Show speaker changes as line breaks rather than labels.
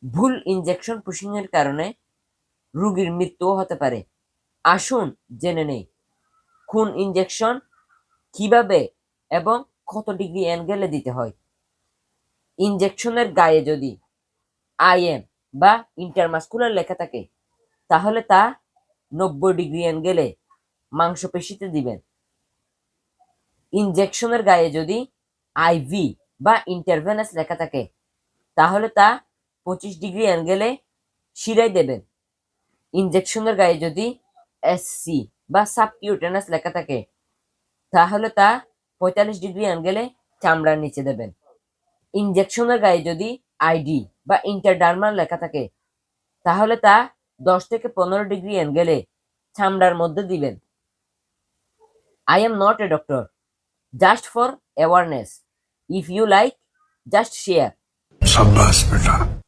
ভুল injection pushing এর কারণে রোগীর মৃত্যুও হতে পারে। আসুন জেনে নেই কোন ইনজেকশন কিভাবে এবং কত ডিগ্রি অ্যাঙ্গেলে দিতে হয়। ইনজেকশনের গায়ে যদি আইএম বা ইন্টারমাস্কুলার লেখা থাকে তাহলে তা 90 ডিগ্রি অ্যাঙ্গেলে মাংসপেশিতে দিবেন। ইনজেকশনের গায়ে যদি আইভি বা ইন্টারভেনাস লেখা থাকে তাহলে তা 25 ডিগ্রি অ্যাঙ্গেলে শিরায় দেবেন। ইনজেকশনের গায়ে যদি এসসি বা সাবকিউটেনাস লেখা থাকে তাহলে তা 45 ডিগ্রি অ্যাঙ্গেলে চামড়ার নিচে দেবেন। ইনজেকশনের গায়ে যদি আইডি বা ইন্টারডার্মাল লেখা থাকে তাহলে তা 10 থেকে 15 ডিগ্রি অ্যাঙ্গেলে চামড়ার মধ্যে দিবেন। I am not a doctor, just for awareness. If you like, just share.
शाबाश बेटा।